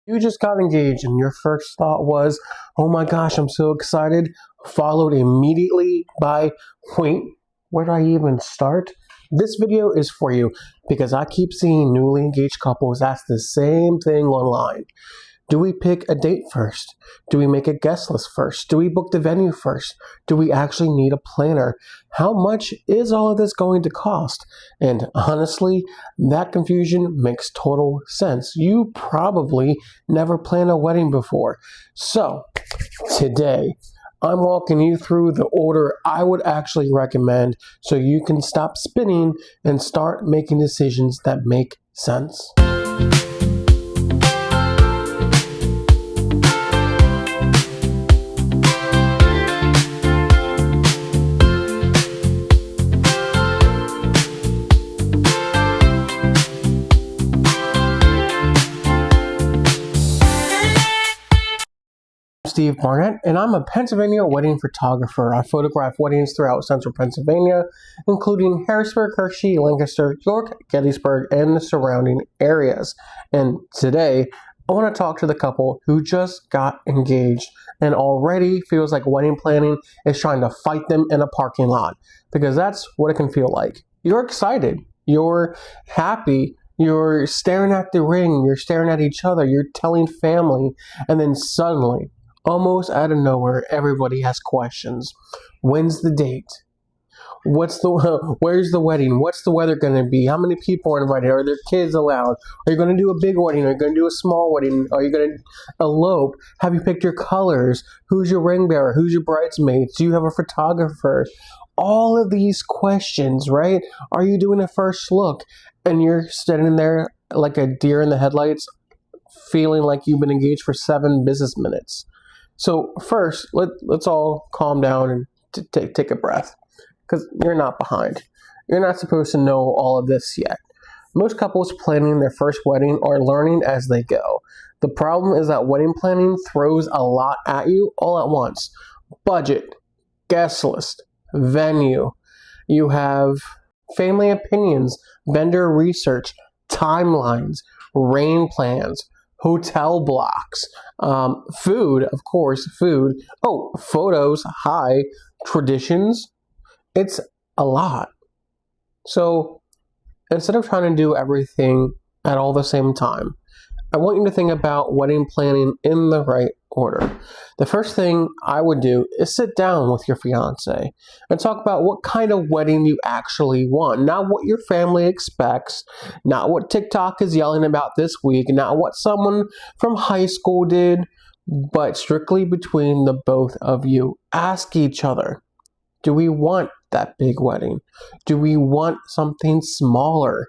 You just got engaged and your first thought was, oh my gosh, I'm so excited, followed immediately by, wait, where do I even start? This video is for you because I keep seeing newly engaged couples ask the same thing online. Do we pick a date first? Do we make a guest list first? Do we book the venue first? Do we actually need a planner? How much is all of this going to cost? And honestly, that confusion makes total sense. You probably never planned a wedding before. So, today, I'm walking you through the order I would actually recommend so you can stop spinning and start making decisions that make sense. Steve Barnett, and I'm a Pennsylvania wedding photographer. I photograph weddings throughout central Pennsylvania, including Harrisburg, Hershey, Lancaster, York, Gettysburg, and the surrounding areas. And today, I want to talk to the couple who just got engaged and already feels like wedding planning is trying to fight them in a parking lot, because that's what it can feel like. You're excited, you're happy, you're staring at the ring, you're staring at each other, you're telling family, and then suddenly, almost out of nowhere, everybody has questions. When's the date? Where's the wedding? What's the weather going to be? How many people are invited? Are there kids allowed? Are you going to do a big wedding? Are you going to do a small wedding? Are you going to elope? Have you picked your colors? Who's your ring bearer? Who's your bridesmaids? Do you have a photographer? All of these questions, right? Are you doing a first look? And you're standing there like a deer in the headlights, feeling like you've been engaged for 7 business minutes. So first, let's all calm down and take a breath, because you're not behind. You're not supposed to know all of this yet. Most couples planning their first wedding are learning as they go. The problem is that wedding planning throws a lot at you all at once. Budget, guest list, venue. You have family opinions, vendor research, timelines, rain plans, hotel blocks, food, of course, food. Oh, photos, traditions. It's a lot. So instead of trying to do everything at all the same time, I want you to think about wedding planning in the right order. The first thing I would do is sit down with your fiance and talk about what kind of wedding you actually want. Not what your family expects, not what TikTok is yelling about this week, not what someone from high school did, but strictly between the both of you. Ask each other, do we want that big wedding? Do we want something smaller?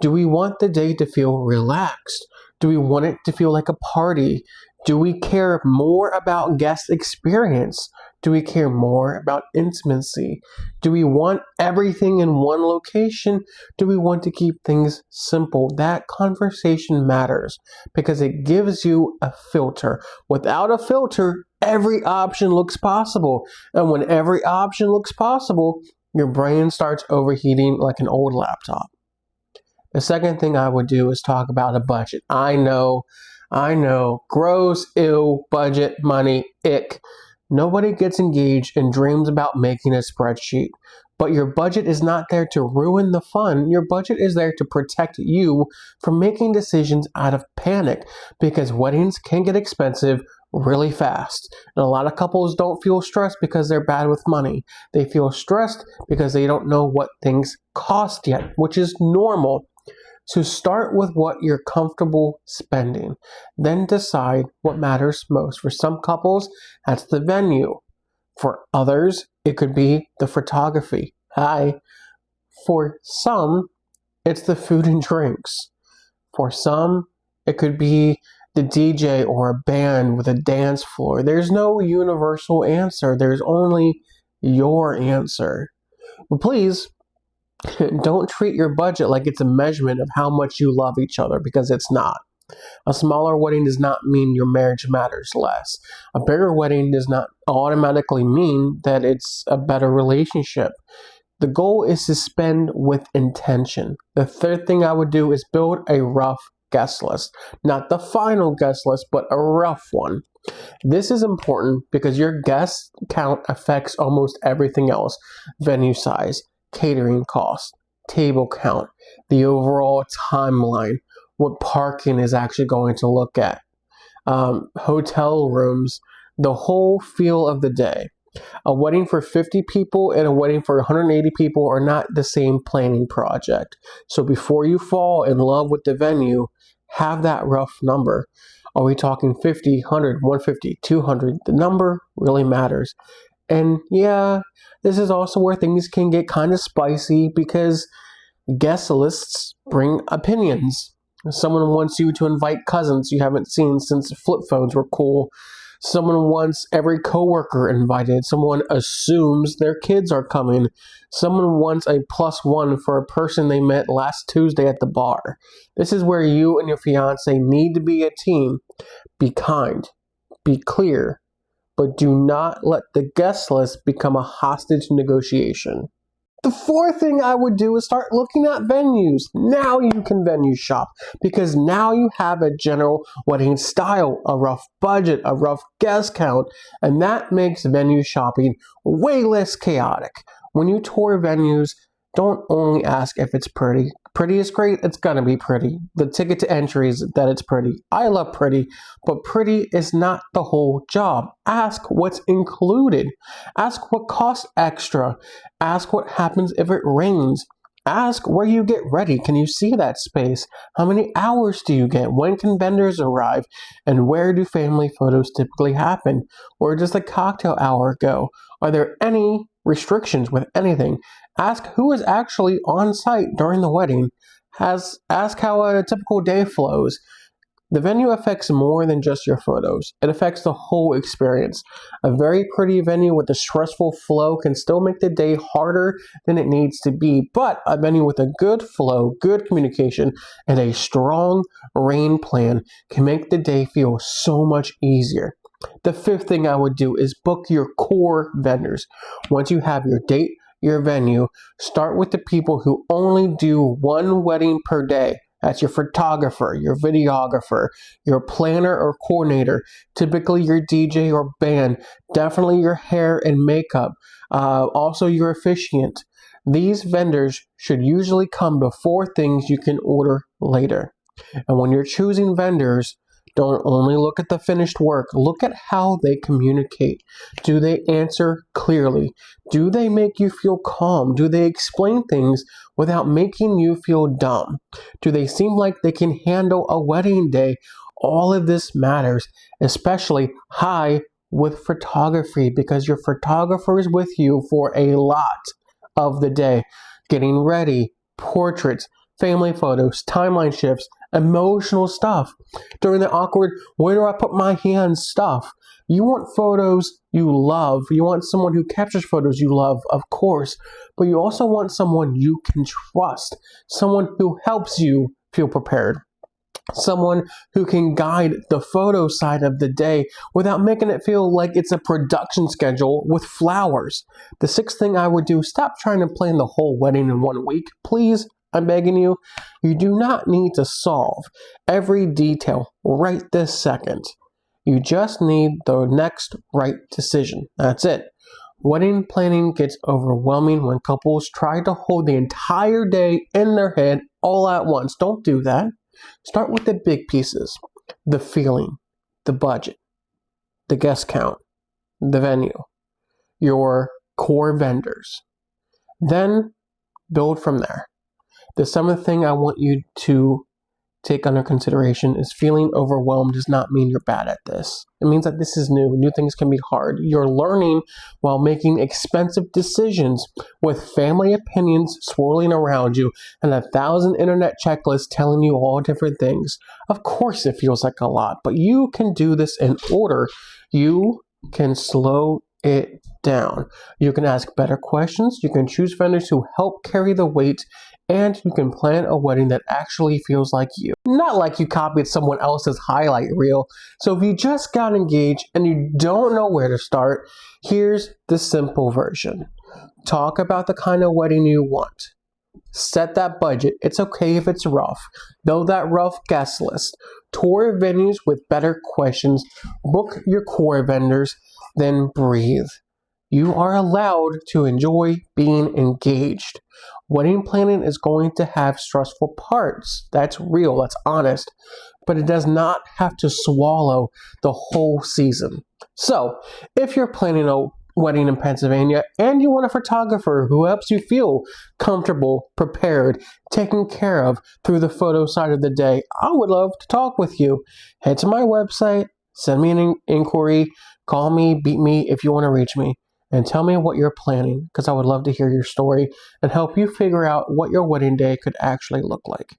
Do we want the day to feel relaxed? Do we want it to feel like a party? Do we care more about guest experience? Do we care more about intimacy? Do we want everything in one location? Do we want to keep things simple? That conversation matters because it gives you a filter. Without a filter, every option looks possible. And when every option looks possible, your brain starts overheating like an old laptop. The second thing I would do is talk about a budget. I know, gross, ew, budget, money, ick. Nobody gets engaged and dreams about making a spreadsheet. But your budget is not there to ruin the fun. Your budget is there to protect you from making decisions out of panic, because weddings can get expensive really fast. And a lot of couples don't feel stressed because they're bad with money. They feel stressed because they don't know what things cost yet, which is normal. So start with what you're comfortable spending. Then decide what matters most. For some couples, that's the venue. For others, it could be the photography. For some, it's the food and drinks. For some, it could be the DJ or a band with a dance floor. There's no universal answer. There's only your answer. But please, don't treat your budget like it's a measurement of how much you love each other, because it's not. A smaller wedding does not mean your marriage matters less. A bigger wedding does not automatically mean that it's a better relationship. The goal is to spend with intention. The third thing I would do is build a rough guest list. Not the final guest list, but a rough one. This is important because your guest count affects almost everything else. Venue size, catering cost, table count, the overall timeline, what parking is actually going to look at, hotel rooms, the whole feel of the day. A wedding for 50 people and a wedding for 180 people are not the same planning project. So before you fall in love with the venue, have that rough number. Are we talking 50, 100, 150, 200? The number really matters. And yeah, this is also where things can get kind of spicy because guest lists bring opinions. Someone wants you to invite cousins you haven't seen since flip phones were cool. Someone wants every coworker invited. Someone assumes their kids are coming. Someone wants a +1 for a person they met last Tuesday at the bar. This is where you and your fiance need to be a team. Be kind, be clear, but do not let the guest list become a hostage negotiation. The fourth thing I would do is start looking at venues. Now you can venue shop because now you have a general wedding style, a rough budget, a rough guest count, and that makes venue shopping way less chaotic. When you tour venues, don't only ask if it's pretty. Pretty is great, it's gonna be pretty. The ticket to entry is that it's pretty. I love pretty, but pretty is not the whole job. Ask what's included. Ask what costs extra. Ask what happens if it rains. Ask where you get ready. Can you see that space? How many hours do you get? When can vendors arrive? And where do family photos typically happen? Where does the cocktail hour go? Are there any restrictions with anything? Ask who is actually on site during the wedding. Ask how a typical day flows. The venue affects more than just your photos. It affects the whole experience. A very pretty venue with a stressful flow can still make the day harder than it needs to be, but a venue with a good flow, good communication, and a strong rain plan can make the day feel so much easier. The fifth thing I would do is book your core vendors. Once you have your date, your venue, start with the people who only do one wedding per day. That's your photographer, your videographer, your planner or coordinator, typically your DJ or band, definitely your hair and makeup, also your officiant. These vendors should usually come before things you can order later. And when you're choosing vendors, don't only look at the finished work, look at how they communicate. Do they answer clearly? Do they make you feel calm? Do they explain things without making you feel dumb? Do they seem like they can handle a wedding day? All of this matters, especially with photography, because your photographer is with you for a lot of the day. Getting ready, portraits, family photos, timeline shifts, emotional stuff. During the awkward, where do I put my hands stuff? You want photos you love. You want someone who captures photos you love, of course, but you also want someone you can trust, someone who helps you feel prepared, someone who can guide the photo side of the day without making it feel like it's a production schedule with flowers. The sixth thing I would do, stop trying to plan the whole wedding in 1 week. Please, I'm begging you. You do not need to solve every detail right this second. You just need the next right decision. That's it. Wedding planning gets overwhelming when couples try to hold the entire day in their head all at once. Don't do that. Start with the big pieces, the feeling, the budget, the guest count, the venue, your core vendors. Then build from there. The seventh thing I want you to take under consideration is feeling overwhelmed does not mean you're bad at this. It means that this is new. New things can be hard. You're learning while making expensive decisions with family opinions swirling around you and 1,000 internet checklists telling you all different things. Of course it feels like a lot, but you can do this in order. You can slow it down. You can ask better questions. You can choose vendors who help carry the weight, and you can plan a wedding that actually feels like you. Not like you copied someone else's highlight reel. So if you just got engaged and you don't know where to start, here's the simple version. Talk about the kind of wedding you want. Set that budget. It's okay if it's rough. Build that rough guest list. Tour venues with better questions. Book your core vendors. Then breathe. You are allowed to enjoy being engaged. Wedding planning is going to have stressful parts. That's real, that's honest. But it does not have to swallow the whole season. So, if you're planning a wedding in Pennsylvania and you want a photographer who helps you feel comfortable, prepared, taken care of through the photo side of the day, I would love to talk with you. Head to my website, send me an inquiry, call me, beat me if you want to reach me, and tell me what you're planning, because I would love to hear your story and help you figure out what your wedding day could actually look like.